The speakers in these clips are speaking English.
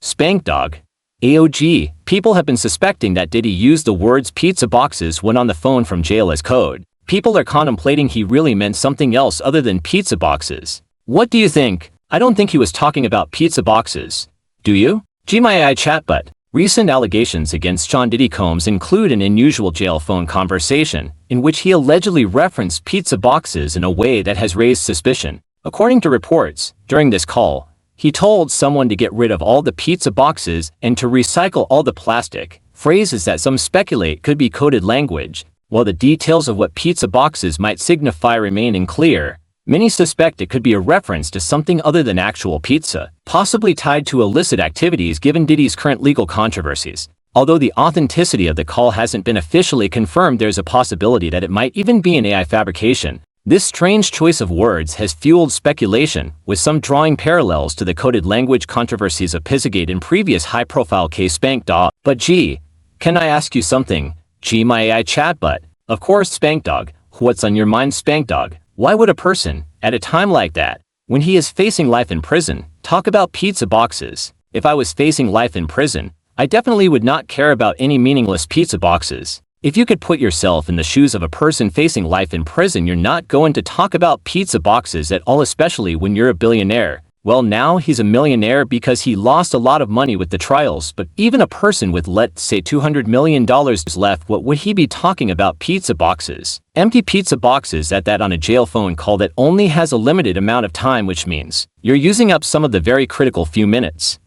Spankdog. AOG, people have been suspecting that Diddy used the words pizza boxes when on the phone from jail as code. People are contemplating he really meant something else other than pizza boxes. What do you think? I don't think he was talking about pizza boxes. Do you? GMI chatbot. Recent allegations against Sean Diddy Combs include an unusual jail phone conversation in which he allegedly referenced pizza boxes in a way that has raised suspicion. According to reports, during this call, he told someone to get rid of all the pizza boxes and to recycle all the plastic, phrases that some speculate could be coded language. While the details of what pizza boxes might signify remain unclear, many suspect it could be a reference to something other than actual pizza, possibly tied to illicit activities given Diddy's current legal controversies. Although the authenticity of the call hasn't been officially confirmed, there's a possibility that it might even be an AI fabrication. This strange choice of words has fueled speculation, with some drawing parallels to the coded language controversies of Pizzagate and previous high-profile case Spankdog. But gee, can I ask you something? Gee, my AI chatbot. Of course, Spankdog. What's on your mind, Spankdog? Why would a person, at a time like that, when he is facing life in prison, talk about pizza boxes? If I was facing life in prison, I definitely would not care about any meaningless pizza boxes. If you could put yourself in the shoes of a person facing life in prison, you're not going to talk about pizza boxes at all, especially when you're a billionaire. Well, now he's a millionaire because he lost a lot of money with the trials, but even a person with, let's say, $200 million left, what would he be talking about pizza boxes? Empty pizza boxes at that on a jail phone call that only has a limited amount of time, which means you're using up some of the very critical few minutes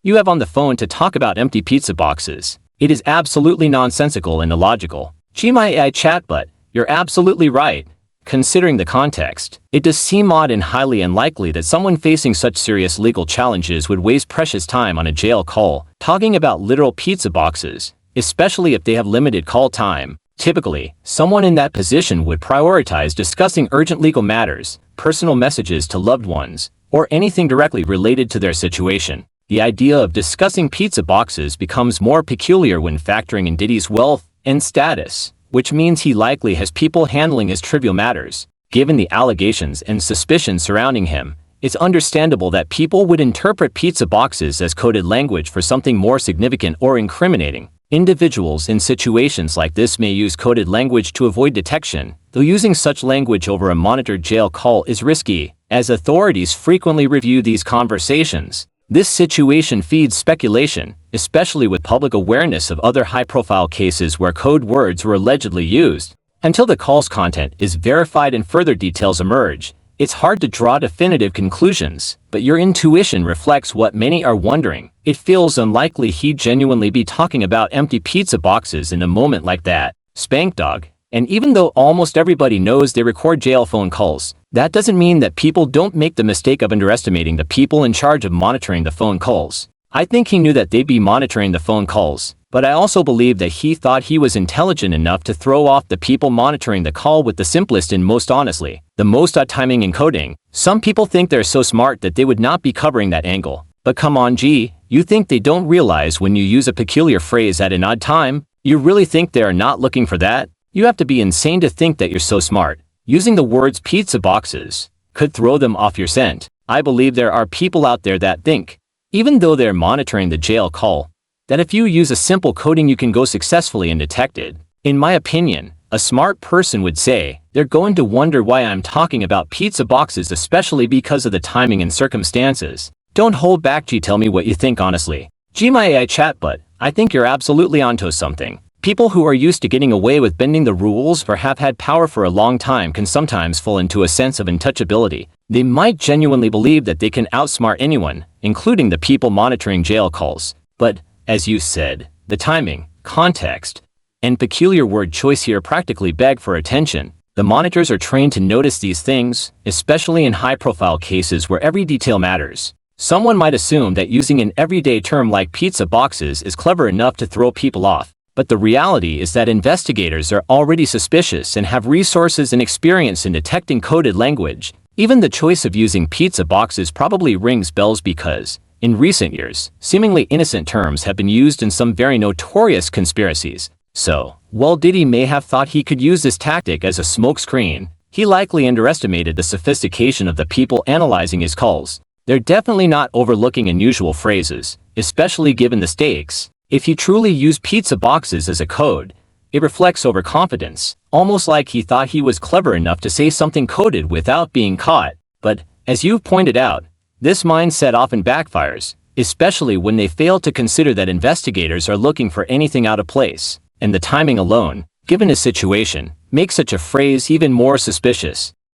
you have on the phone to talk about empty pizza boxes. It is absolutely nonsensical and illogical. Gee, my AI chatbot, you're absolutely right. Considering the context, it does seem odd and highly unlikely that someone facing such serious legal challenges would waste precious time on a jail call talking about literal pizza boxes, especially if they have limited call time. Typically, someone in that position would prioritize discussing urgent legal matters, personal messages to loved ones, or anything directly related to their situation. The idea of discussing pizza boxes becomes more peculiar when factoring in Diddy's wealth and status, which means he likely has people handling his trivial matters. Given the allegations and suspicions surrounding him, it's understandable that people would interpret pizza boxes as coded language for something more significant or incriminating. Individuals in situations like this may use coded language to avoid detection, though using such language over a monitored jail call is risky, as authorities frequently review these conversations. This situation feeds speculation, especially with public awareness of other high-profile cases where code words were allegedly used. Until the call's content is verified and further details emerge, it's hard to draw definitive conclusions, but your intuition reflects what many are wondering. It feels unlikely he'd genuinely be talking about empty pizza boxes in a moment like that. Spankdog. And even though almost everybody knows they record jail phone calls, that doesn't mean that people don't make the mistake of underestimating the people in charge of monitoring the phone calls. I think he knew that they'd be monitoring the phone calls, but I also believe that he thought he was intelligent enough to throw off the people monitoring the call with the simplest and most honestly, the most odd timing and coding. Some people think they're so smart that they would not be covering that angle. But come on, gee, you think they don't realize when you use a peculiar phrase at an odd time? You really think they are not looking for that? You have to be insane to think that you're so smart. Using the words pizza boxes could throw them off your scent. I believe there are people out there that think, even though they're monitoring the jail call, that if you use a simple coding you can go successfully undetected. In my opinion, a smart person would say, they're going to wonder why I'm talking about pizza boxes, especially because of the timing and circumstances. Don't hold back, G, tell me what you think honestly. G, my AI chatbot, I think you're absolutely onto something. People who are used to getting away with bending the rules or have had power for a long time can sometimes fall into a sense of untouchability. They might genuinely believe that they can outsmart anyone, including the people monitoring jail calls. But, as you said, the timing, context, and peculiar word choice here practically beg for attention. The monitors are trained to notice these things, especially in high-profile cases where every detail matters. Someone might assume that using an everyday term like pizza boxes is clever enough to throw people off. But the reality is that investigators are already suspicious and have resources and experience in detecting coded language. Even the choice of using pizza boxes probably rings bells because, in recent years, seemingly innocent terms have been used in some very notorious conspiracies. So, while Diddy may have thought he could use this tactic as a smokescreen, he likely underestimated the sophistication of the people analyzing his calls. They're definitely not overlooking unusual phrases, especially given the stakes. If you truly use pizza boxes as a code, it reflects overconfidence, almost like he thought he was clever enough to say something coded without being caught. But, as you've pointed out, this mindset often backfires, especially when they fail to consider that investigators are looking for anything out of place, and the timing alone, given his situation, makes such a phrase even more suspicious.